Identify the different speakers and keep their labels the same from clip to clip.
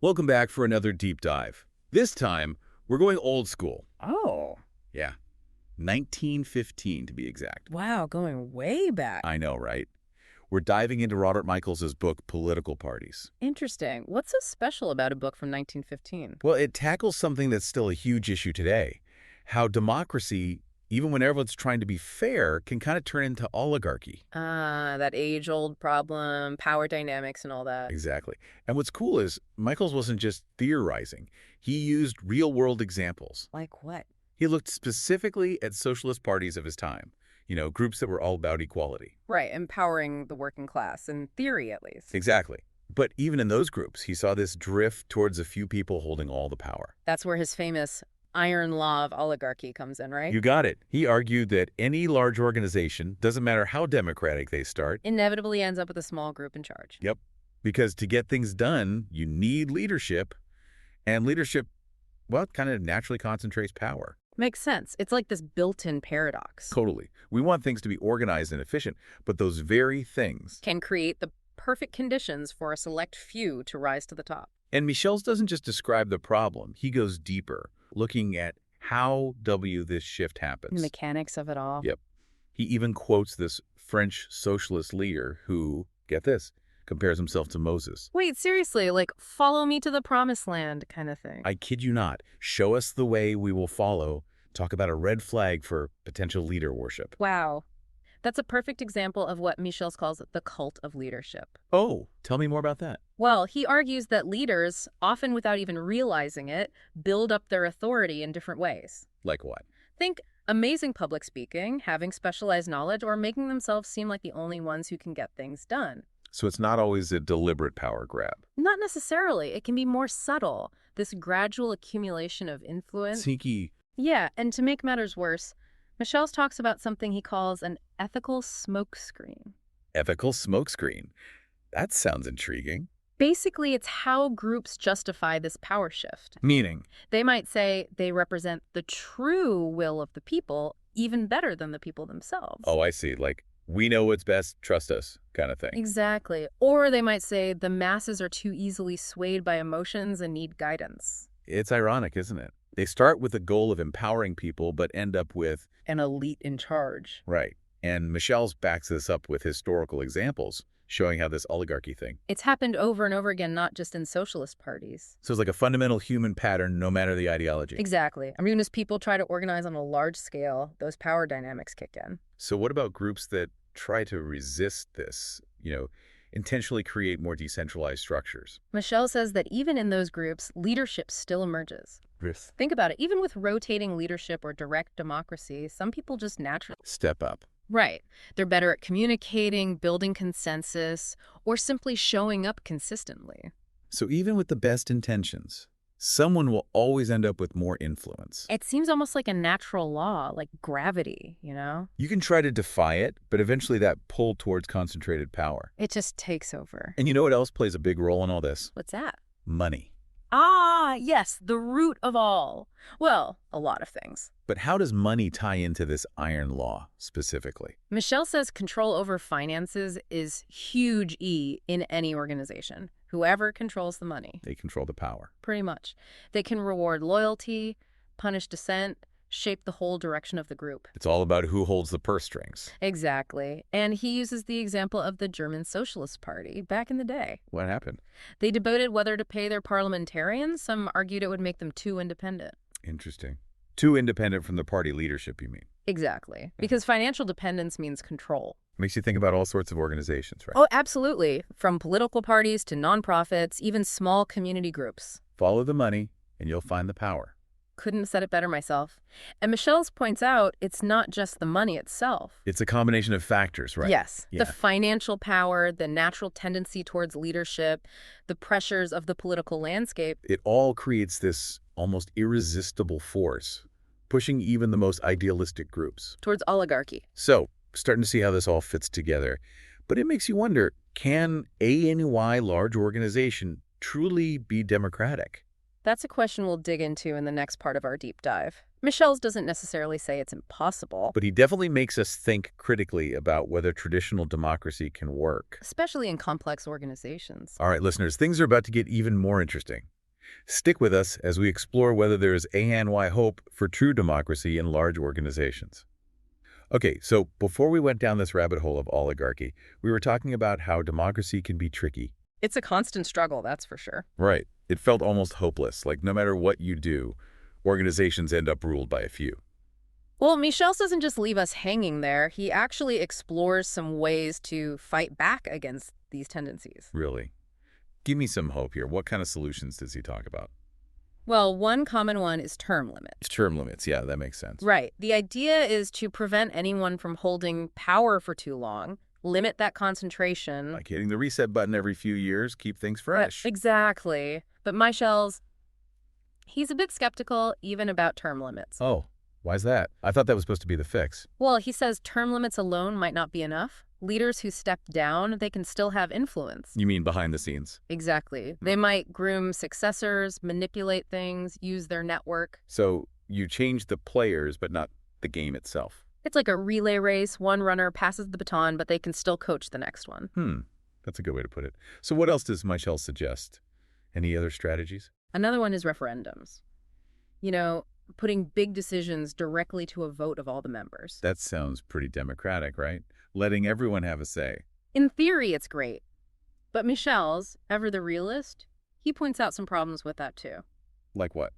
Speaker 1: Welcome back for another deep dive. This time, we're going old school.
Speaker 2: Oh,
Speaker 1: Yeah, 1915 to be exact.
Speaker 2: wow, going way back.
Speaker 1: I know, right? We're diving into Robert Michels' book, Political Parties.
Speaker 2: Interesting. What's so special about a book from 1915?
Speaker 1: Well, it tackles something that's still a huge issue today. How democracy, even when everyone's trying to be fair, can kind of turn into oligarchy.
Speaker 2: That age-old problem, power dynamics and all that.
Speaker 1: Exactly. And what's cool is Michels wasn't just theorizing. He used real-world examples.
Speaker 2: Like what?
Speaker 1: He looked specifically at socialist parties of his time, groups that were all about equality.
Speaker 2: Right, empowering the working class, in theory at least.
Speaker 1: Exactly. But even in those groups, he saw this drift towards a few people holding all the power.
Speaker 2: That's where his famous iron law of oligarchy comes in, right?
Speaker 1: You got it. He argued that any large organization, doesn't matter how democratic they start,
Speaker 2: Inevitably ends up with a small group in charge.
Speaker 1: yep, because to get things done, you need leadership. And leadership, well, it kind of naturally concentrates power.
Speaker 2: Makes sense. It's like this built-in paradox.
Speaker 1: Totally. We want things to be organized and efficient, but those very things.
Speaker 2: Can create the perfect conditions for a select few to rise to the top.
Speaker 1: And Michels doesn't just describe the problem, he goes deeper, looking at how this shift
Speaker 2: The
Speaker 1: happens.
Speaker 2: mechanics of it all.
Speaker 1: Yep. He even quotes this French socialist leader who, get this, compares himself to Moses.
Speaker 2: Wait, seriously, like follow me to the promised land kind of thing.
Speaker 1: I kid you not. Show us the way, we will follow. Talk about a red flag for potential leader worship.
Speaker 2: Wow. That's a perfect example of what Michels calls the cult of leadership.
Speaker 1: Oh, tell me more about that.
Speaker 2: Well, he argues that leaders, often without even realizing it, build up their authority in different ways.
Speaker 1: Like what?
Speaker 2: Think amazing public speaking, having specialized knowledge, or making themselves seem like the only ones who can get things done.
Speaker 1: So it's not always a deliberate power grab.
Speaker 2: Not necessarily. It can be more subtle, this gradual accumulation of influence.
Speaker 1: Sneaky.
Speaker 2: Yeah, and to make matters worse, Michels talks about something he calls an ethical smokescreen.
Speaker 1: Ethical smokescreen. That sounds intriguing.
Speaker 2: Basically, it's how groups justify this power shift.
Speaker 1: Meaning?
Speaker 2: They might say they represent the true will of the people even better than the people themselves.
Speaker 1: Oh, I see. Like, we know what's best, trust us, kind of thing.
Speaker 2: Exactly. Or they might say the masses are too easily swayed by emotions and need guidance.
Speaker 1: It's ironic, isn't it? They start with the goal of empowering people, but end up with,
Speaker 2: An elite in charge.
Speaker 1: right. And Michels backs this up with historical examples, showing how this oligarchy thing.
Speaker 2: It's happened over and over again, not just in socialist parties.
Speaker 1: So it's like a fundamental human pattern, no matter the ideology.
Speaker 2: Exactly. I mean, as people try to organize on a large scale, those power dynamics kick in.
Speaker 1: So what about groups that try to resist this, intentionally create more decentralized structures?
Speaker 2: Michelle says that even in those groups, leadership still emerges.
Speaker 1: Yes.
Speaker 2: Think about it. Even with rotating leadership or direct democracy, some people just naturally...
Speaker 1: Step up.
Speaker 2: Right. They're better at communicating, building consensus, or simply showing up consistently.
Speaker 1: So even with the best intentions, someone will always end up with more influence.
Speaker 2: It seems almost like a natural law, like gravity, you know?
Speaker 1: You can try to defy it, but eventually that pull towards concentrated power.
Speaker 2: It just takes over.
Speaker 1: And you know what else plays a big role in all this?
Speaker 2: What's that?
Speaker 1: Money.
Speaker 2: Ah, yes, the root of all. Well, a lot of things.
Speaker 1: But how does money tie into this iron law specifically?
Speaker 2: Michelle says control over finances is huge E in any organization. Whoever controls the money.
Speaker 1: They control the power.
Speaker 2: Pretty much. They can reward loyalty, punish dissent, shape the whole direction of the group.
Speaker 1: It's all about who holds the purse strings.
Speaker 2: Exactly. And he uses the example of the German Socialist Party back in the day.
Speaker 1: What happened?
Speaker 2: They debated whether to pay their parliamentarians. Some argued it would make them too independent.
Speaker 1: Interesting. Too independent from the party leadership, you mean?
Speaker 2: Exactly. Because financial dependence means control.
Speaker 1: Makes you think about all sorts of organizations, right?
Speaker 2: Oh, absolutely. From political parties to nonprofits, even small community groups.
Speaker 1: Follow the money, and you'll find the power.
Speaker 2: Couldn't have said it better myself. And Michelle's points out it's not just the money itself.
Speaker 1: It's a combination of factors, right?
Speaker 2: Yes.
Speaker 1: Yeah.
Speaker 2: The financial power, the natural tendency towards leadership, the pressures of the political landscape.
Speaker 1: It all creates this almost irresistible force, pushing even the most idealistic groups.
Speaker 2: Towards oligarchy.
Speaker 1: So, starting to see how this all fits together. But it makes you wonder, can any large organization truly be democratic?
Speaker 2: That's a question we'll dig into in the next part of our deep dive. Michelle's doesn't necessarily say it's impossible,
Speaker 1: But he definitely makes us think critically about whether traditional democracy can work.
Speaker 2: especially in complex organizations.
Speaker 1: All right, listeners, things are about to get even more interesting. Stick with us as we explore whether there is ANY hope for true democracy in large organizations. Okay, so before we went down this rabbit hole of oligarchy, we were talking about how democracy can be tricky.
Speaker 2: It's a constant struggle, that's for sure.
Speaker 1: Right. It felt almost hopeless, like no matter what you do, organizations end up ruled by a few.
Speaker 2: Well, Michel doesn't just leave us hanging there. He actually explores some ways to fight back against these tendencies.
Speaker 1: Really. Give me some hope here. What kind of solutions does he talk about?
Speaker 2: Well, one common one is term limits.
Speaker 1: Term limits. Yeah, that makes sense.
Speaker 2: Right. The idea is to prevent anyone from holding power for too long, limit that concentration.
Speaker 1: Like hitting the reset button every few years, keep things fresh.
Speaker 2: Exactly. But Michel's, he's a bit skeptical even about term limits.
Speaker 1: Oh, why's that? I thought that was supposed to be the fix.
Speaker 2: Well, he says term limits alone might not be enough. Leaders who step down, they can still have influence.
Speaker 1: You mean behind the scenes?
Speaker 2: Exactly. They might groom successors, manipulate things, use their network.
Speaker 1: So you change the players, but not the game itself.
Speaker 2: It's like a relay race. One runner passes the baton, but they can still coach the next one.
Speaker 1: That's a good way to put it. So what else does Michel suggest? Any other strategies?
Speaker 2: Another one is referendums. You know, putting big decisions directly to a vote of all the members.
Speaker 1: That sounds pretty democratic, right? Letting everyone have a say.
Speaker 2: In theory, it's great. But Michel's, ever the realist, he points out some problems with that too.
Speaker 1: Like what?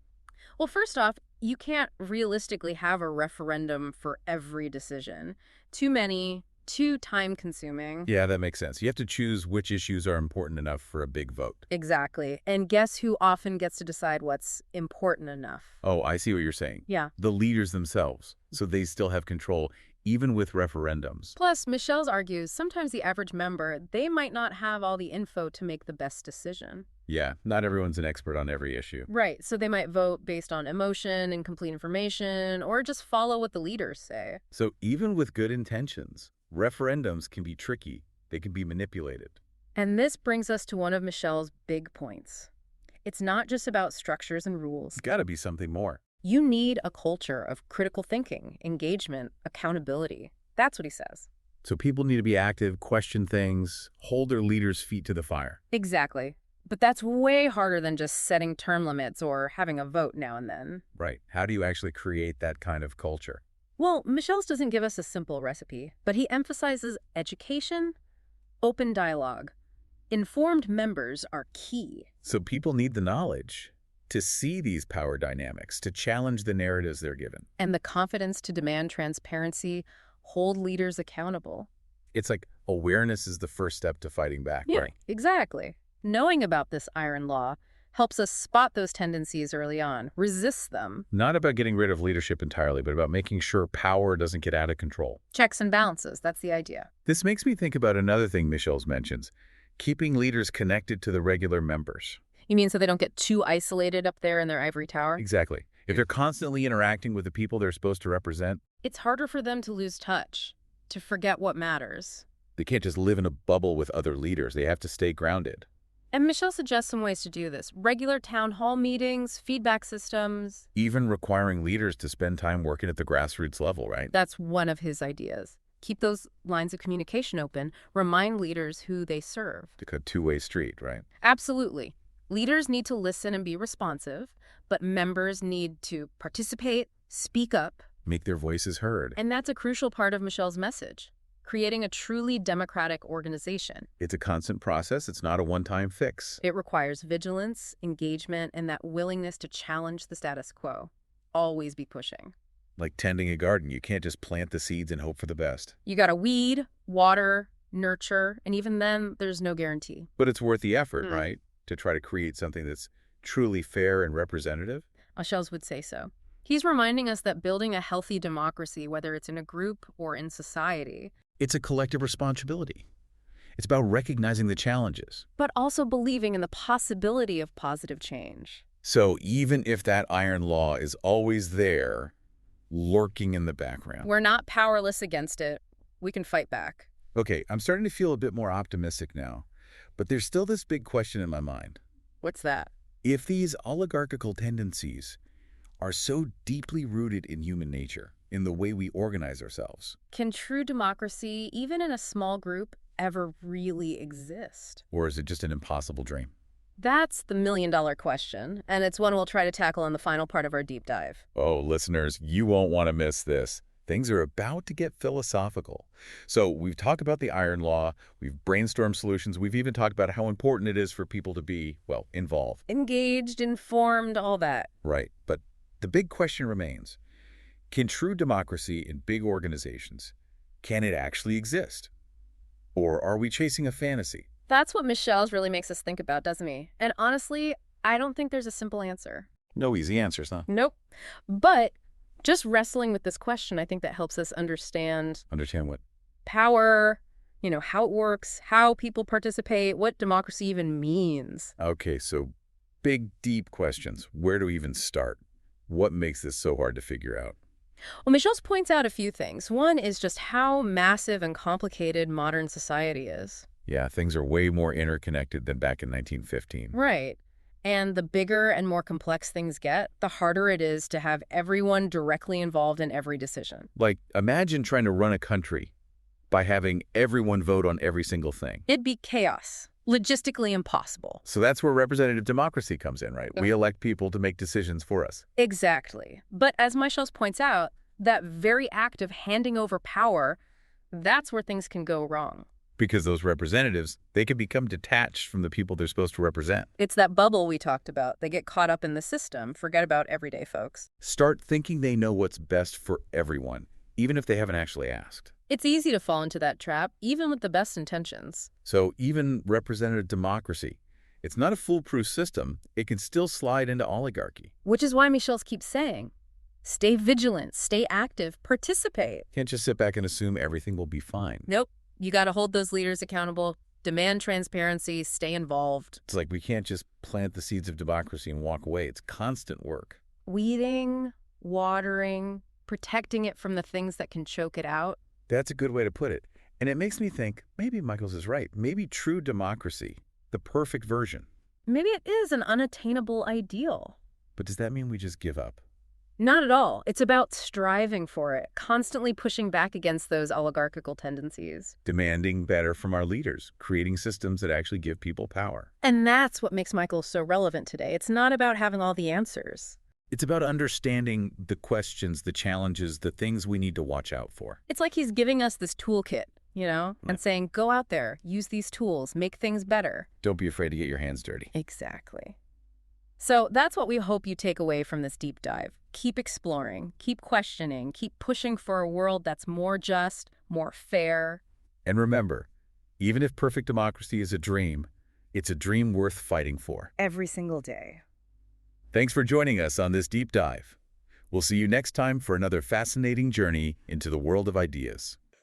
Speaker 2: Well, first off, you can't realistically have a referendum for every decision. Too many, too time-consuming.
Speaker 1: Yeah, that makes sense. You have to choose which issues are important enough for a big vote.
Speaker 2: Exactly. And guess who often gets to decide what's important enough?
Speaker 1: Oh, I see what you're saying.
Speaker 2: Yeah.
Speaker 1: The leaders themselves, so they still have control, even with referendums.
Speaker 2: Plus, Michel's argues sometimes the average member, they might not have all the info to make the best decision.
Speaker 1: Yeah, not everyone's an expert on every issue.
Speaker 2: Right, so they might vote based on emotion, incomplete information, or just follow what the leaders say.
Speaker 1: So even with good intentions, referendums can be tricky. They can be manipulated.
Speaker 2: And this brings us to one of Michel's big points. It's not just about structures and rules.
Speaker 1: It's got to be something more.
Speaker 2: You need a culture of critical thinking, engagement, accountability. That's what he says.
Speaker 1: So people need to be active, question things, hold their leaders' feet to the fire.
Speaker 2: Exactly. But that's way harder than just setting term limits or having a vote now and then.
Speaker 1: Right. How do you actually create that kind of culture?
Speaker 2: Well, Michel's doesn't give us a simple recipe, but he emphasizes education, open dialogue. Informed members are key.
Speaker 1: So people need the knowledge to see these power dynamics, to challenge the narratives they're given.
Speaker 2: And the confidence to demand transparency, hold leaders accountable.
Speaker 1: It's like awareness is the first step to fighting back, right?
Speaker 2: Exactly. Knowing about this iron law helps us spot those tendencies early on, resist them.
Speaker 1: Not about getting rid of leadership entirely, but about making sure power doesn't get out of control.
Speaker 2: Checks and balances, that's the idea.
Speaker 1: This makes me think about another thing Michel's mentions, keeping leaders connected to the regular members.
Speaker 2: You mean so they don't get too isolated up there in their ivory tower?
Speaker 1: Exactly. If they're constantly interacting with the people they're supposed to represent,
Speaker 2: It's harder for them to lose touch, to forget what matters.
Speaker 1: they can't just live in a bubble with other leaders. They have to stay grounded.
Speaker 2: And Michel suggests some ways to do this. Regular town hall meetings, feedback systems.
Speaker 1: Even requiring leaders to spend time working at the grassroots level, right?
Speaker 2: That's one of his ideas. Keep those lines of communication open. Remind leaders who they serve.
Speaker 1: Like a two-way street, right?
Speaker 2: Absolutely. Leaders need to listen and be responsive, but members need to participate, speak up.
Speaker 1: Make their voices heard.
Speaker 2: And that's a crucial part of Michel's message, creating a truly democratic organization.
Speaker 1: It's a constant process. It's not a one-time fix.
Speaker 2: It requires vigilance, engagement, and that willingness to challenge the status quo. Always be pushing.
Speaker 1: Like tending a garden, you can't just plant the seeds and hope for the best.
Speaker 2: You gotta weed, water, nurture, and even then, there's no guarantee.
Speaker 1: But it's worth the effort, right? To try to create something that's truly fair and representative.
Speaker 2: Michel's would say so. He's reminding us that building a healthy democracy, whether it's in a group or in society,
Speaker 1: It's a collective responsibility. It's about recognizing the challenges.
Speaker 2: but also believing in the possibility of positive change.
Speaker 1: So even if that iron law is always there, lurking in the background.
Speaker 2: We're not powerless against it. We can fight back.
Speaker 1: Okay, I'm starting to feel a bit more optimistic now, but there's still this big question in my mind.
Speaker 2: What's that?
Speaker 1: If these oligarchical tendencies are so deeply rooted in human nature, in the way we organize ourselves?
Speaker 2: Can true democracy, even in a small group, ever really exist?
Speaker 1: Or is it just an impossible dream?
Speaker 2: That's the million-dollar question, and it's one we'll try to tackle in the final part of our deep dive.
Speaker 1: Oh, listeners, you won't want to miss this. Things are about to get philosophical. So we've talked about the iron law, we've brainstormed solutions, we've even talked about how important it is for people to be, well, involved.
Speaker 2: Engaged, informed, all that.
Speaker 1: Right, but the big question remains, can true democracy in big organizations, can it actually exist? Or are we chasing a fantasy?
Speaker 2: That's what Michelle's really makes us think about, doesn't he? And honestly, I don't think there's a simple answer.
Speaker 1: No easy answers, huh?
Speaker 2: Nope. But just wrestling with this question, I think that helps us understand
Speaker 1: Understand what?
Speaker 2: power, how it works, how people participate, what democracy even means.
Speaker 1: Okay, so big, deep questions. Where do we even start? What makes this so hard to figure out?
Speaker 2: Well, Michelle's points out a few things. One is just how massive and complicated modern society is.
Speaker 1: Yeah, things are way more interconnected than back in 1915.
Speaker 2: Right. And the bigger and more complex things get, the harder it is to have everyone directly involved in every decision.
Speaker 1: Like, imagine trying to run a country by having everyone vote on every single thing.
Speaker 2: It'd be chaos. Logistically impossible.
Speaker 1: So that's where representative democracy comes in, right? We elect people to make decisions for us.
Speaker 2: Exactly. But as Michels points out, that very act of handing over power, that's where things can go wrong.
Speaker 1: Because those representatives, they can become detached from the people they're supposed to represent.
Speaker 2: It's that bubble we talked about. They get caught up in the system, forget about everyday folks.
Speaker 1: Start thinking they know what's best for everyone, even if they haven't actually asked.
Speaker 2: It's easy to fall into that trap, even with the best intentions.
Speaker 1: So even representative democracy, it's not a foolproof system. It can still slide into oligarchy.
Speaker 2: Which is why Michels keeps saying, stay vigilant, stay active, participate.
Speaker 1: Can't just sit back and assume everything will be fine.
Speaker 2: Nope. You got to hold those leaders accountable, demand transparency, stay involved.
Speaker 1: It's like we can't just plant the seeds of democracy and walk away. It's constant work.
Speaker 2: Weeding, watering, protecting it from the things that can choke it out.
Speaker 1: That's a good way to put it. And it makes me think, maybe Michaels is right. Maybe true democracy, the perfect version.
Speaker 2: Maybe it is an unattainable ideal.
Speaker 1: But does that mean we just give up?
Speaker 2: Not at all. It's about striving for it, constantly pushing back against those oligarchical tendencies.
Speaker 1: Demanding better from our leaders, creating systems that actually give people power.
Speaker 2: And that's what makes Michael so relevant today. It's not about having all the answers.
Speaker 1: It's about understanding the questions, the challenges, the things we need to watch out for.
Speaker 2: It's like he's giving us this toolkit, and saying, go out there, use these tools, make things better.
Speaker 1: Don't be afraid to get your hands dirty.
Speaker 2: Exactly. So that's what we hope you take away from this deep dive. Keep exploring, keep questioning, keep pushing for a world that's more just, more fair.
Speaker 1: And remember, even if perfect democracy is a dream, it's a dream worth fighting for.
Speaker 2: Every single day.
Speaker 1: Thanks for joining us on this deep dive. We'll see you next time for another fascinating journey into the world of ideas.